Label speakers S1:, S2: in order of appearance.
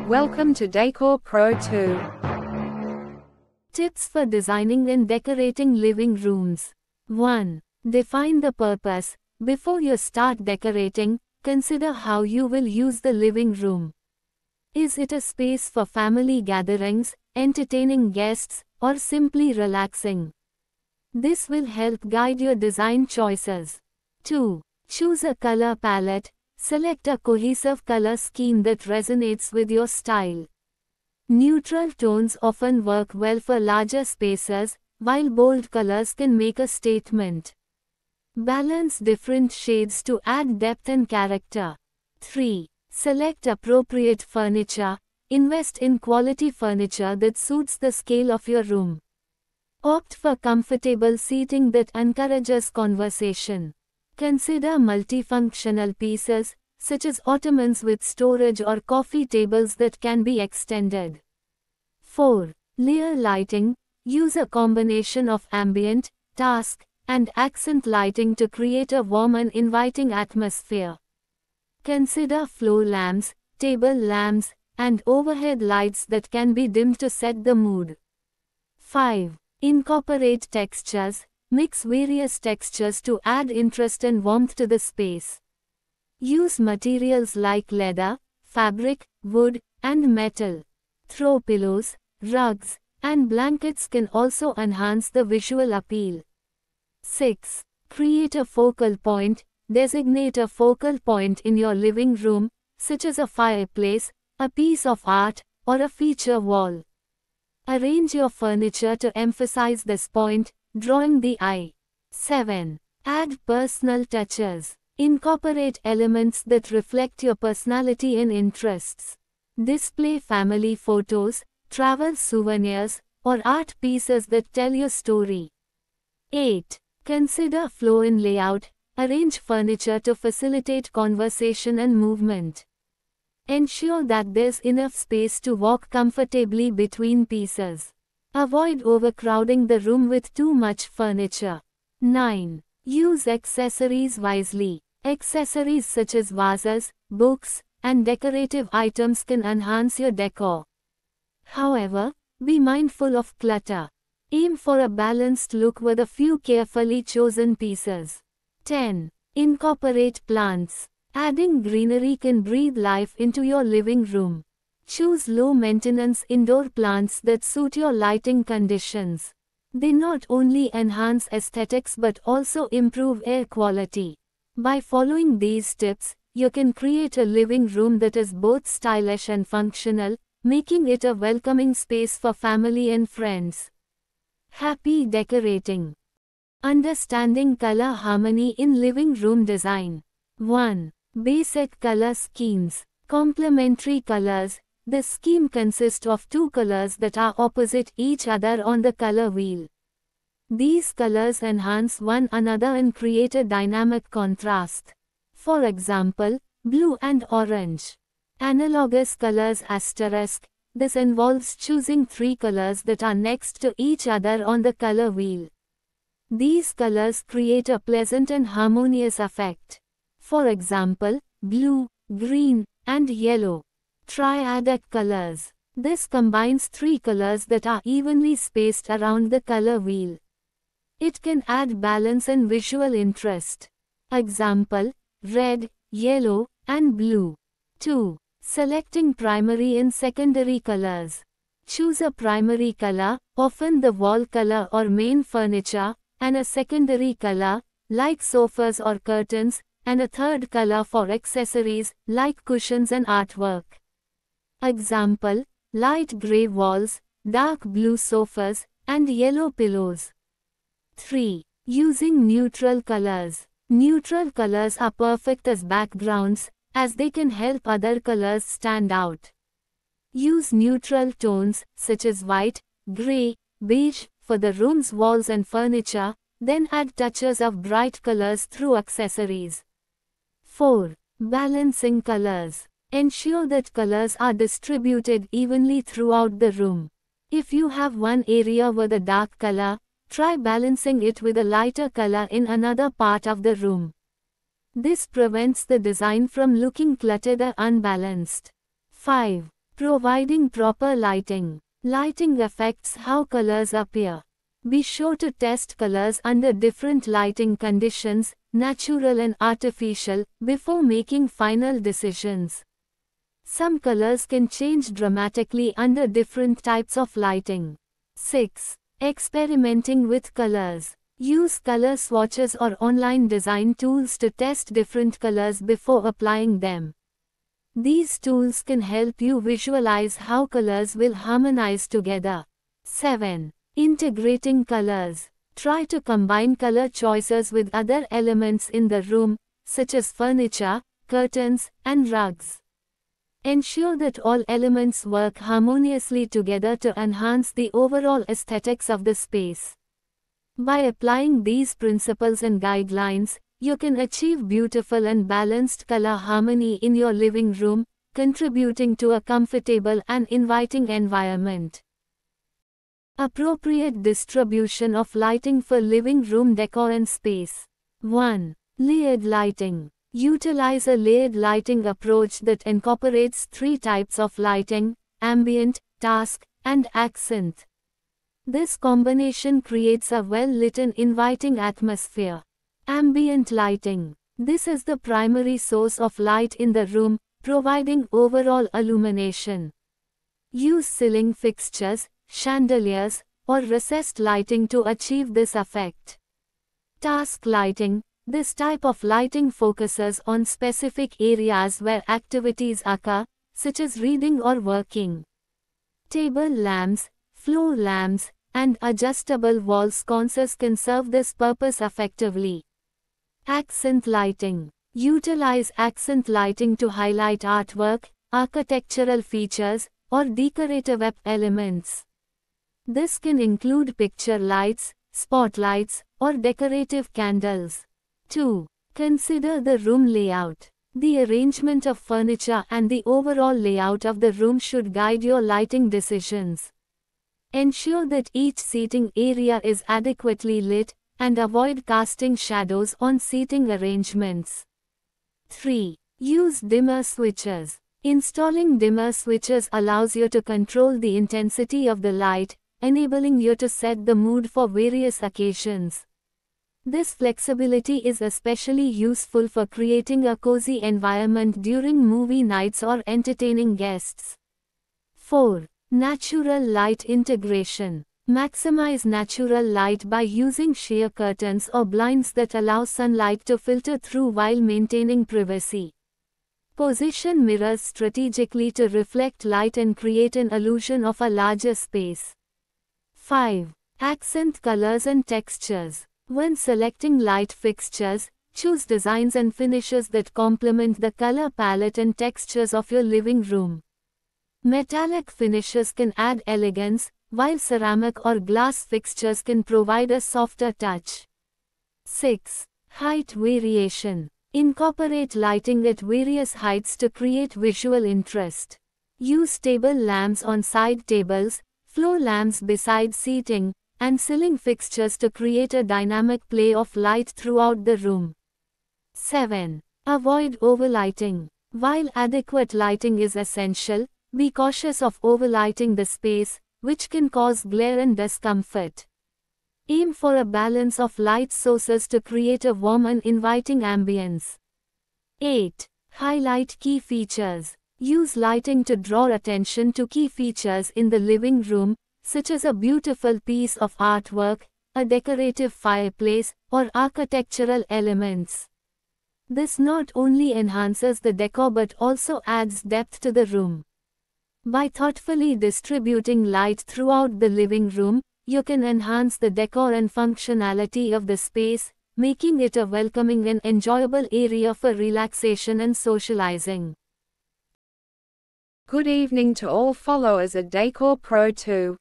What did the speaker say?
S1: Welcome to Decor Pro 2.
S2: Tips for designing and decorating living rooms. 1. Define the purpose. Before you start decorating, consider how you will use the living room. Is it a space for family gatherings, entertaining guests, or simply relaxing? This will help guide your design choices. 2. Choose a color palette. Select a cohesive color scheme that resonates with your style. Neutral tones often work well for larger spaces, while bold colors can make a statement. Balance different shades to add depth and character. 3. Select appropriate furniture. Invest in quality furniture that suits the scale of your room. Opt for comfortable seating that encourages conversation. Consider multifunctional pieces, such as ottomans with storage or coffee tables that can be extended. 4. Layer lighting. Use a combination of ambient, task, and accent lighting to create a warm and inviting atmosphere. Consider floor lamps, table lamps, and overhead lights that can be dimmed to set the mood. 5. Incorporate textures. Mix various textures to add interest and warmth to the space. Use materials like leather, fabric, wood, and metal. Throw pillows, rugs, and blankets can also enhance the visual appeal. 6. Create a focal point. Designate a focal point in your living room, such as a fireplace, a piece of art, or a feature wall. Arrange your furniture to emphasize this point, drawing the eye. 7. Add personal touches. Incorporate elements that reflect your personality and interests. Display family photos, travel souvenirs, or art pieces that tell your story. 8. Consider flow in layout. Arrange furniture to facilitate conversation and movement. Ensure that there's enough space to walk comfortably between pieces. Avoid overcrowding the room with too much furniture. 9. Use accessories wisely. Accessories such as vases, books, and decorative items can enhance your decor. However, be mindful of clutter. Aim for a balanced look with a few carefully chosen pieces. 10. Incorporate plants. Adding greenery can breathe life into your living room. Choose low-maintenance indoor plants that suit your lighting conditions. They not only enhance aesthetics but also improve air quality. By following these tips, you can create a living room that is both stylish and functional, making it a welcoming space for family and friends. Happy decorating. Understanding color harmony in living room design. 1. Basic color schemes. Complementary colors. The scheme consists of two colors that are opposite each other on the color wheel. These colors enhance one another and create a dynamic contrast. For example, blue and orange. Analogous colors asterisk. This involves choosing three colors that are next to each other on the color wheel. These colors create a pleasant and harmonious effect. For example, blue, green, and yellow. Triadic colors. This combines three colors that are evenly spaced around the color wheel. It can add balance and visual interest. Example, red, yellow, and blue. 2. Selecting primary and secondary colors. Choose a primary color, often the wall color or main furniture, and a secondary color, like sofas or curtains, and a third color for accessories, like cushions and artwork. Example, light gray walls, dark blue sofas, and yellow pillows. 3. Using neutral colors. Neutral colors are perfect as backgrounds, as they can help other colors stand out. Use neutral tones, such as white, gray, beige, for the room's walls and furniture, then add touches of bright colors through accessories. 4. Balancing colors. Ensure that colors are distributed evenly throughout the room. If you have one area with a dark color, try balancing it with a lighter color in another part of the room. This prevents the design from looking cluttered or unbalanced. 5. Providing proper lighting. Lighting affects how colors appear. Be sure to test colors under different lighting conditions, natural and artificial, before making final decisions. Some colors can change dramatically under different types of lighting. 6. Experimenting with colors. Use color swatches or online design tools to test different colors before applying them. These tools can help you visualize how colors will harmonize together. 7. Integrating colors. Try to combine color choices with other elements in the room, such as furniture, curtains, and rugs. Ensure that all elements work harmoniously together to enhance the overall aesthetics of the space. By applying these principles and guidelines, you can achieve beautiful and balanced color harmony in your living room, contributing to a comfortable and inviting environment. Appropriate distribution of lighting for living room decor and space. 1. Layered lighting. Utilize a layered lighting approach that incorporates 3 types of lighting: ambient, task, and accent. This combination creates a well-lit and inviting atmosphere. Ambient lighting. This is the primary source of light in the room, providing overall illumination. Use ceiling fixtures, chandeliers, or recessed lighting to achieve this effect. Task lighting. This type of lighting focuses on specific areas where activities occur, such as reading or working. Table lamps, floor lamps, and adjustable wall sconces can serve this purpose effectively. Accent lighting. Utilize accent lighting to highlight artwork, architectural features, or decorative elements. This can include picture lights, spotlights, or decorative candles. 2. Consider the room layout. The arrangement of furniture and the overall layout of the room should guide your lighting decisions. Ensure that each seating area is adequately lit, and avoid casting shadows on seating arrangements. 3. Use dimmer switches. Installing dimmer switches allows you to control the intensity of the light, enabling you to set the mood for various occasions. This flexibility is especially useful for creating a cozy environment during movie nights or entertaining guests. 4. Natural light integration. Maximize natural light by using sheer curtains or blinds that allow sunlight to filter through while maintaining privacy. Position mirrors strategically to reflect light and create an illusion of a larger space. 5. Accent colors and textures. When selecting light fixtures, choose designs and finishes that complement the color palette and textures of your living room. Metallic finishes can add elegance, while ceramic or glass fixtures can provide a softer touch. 6. Height variation. Incorporate lighting at various heights to create visual interest. Use table lamps on side tables, floor lamps beside seating, and ceiling fixtures to create a dynamic play of light throughout the room. 7. Avoid overlighting. While adequate lighting is essential, be cautious of overlighting the space, which can cause glare and discomfort. Aim for a balance of light sources to create a warm and inviting ambience. 8. Highlight key features. Use lighting to draw attention to key features in the living room, such as a beautiful piece of artwork, a decorative fireplace, or architectural elements. This not only enhances the decor but also adds depth to the room. By thoughtfully distributing light throughout the living room, you can enhance the decor and functionality of the space, making it a welcoming and enjoyable area for relaxation and socializing.
S1: Good evening to all followers at Decor Pro 2.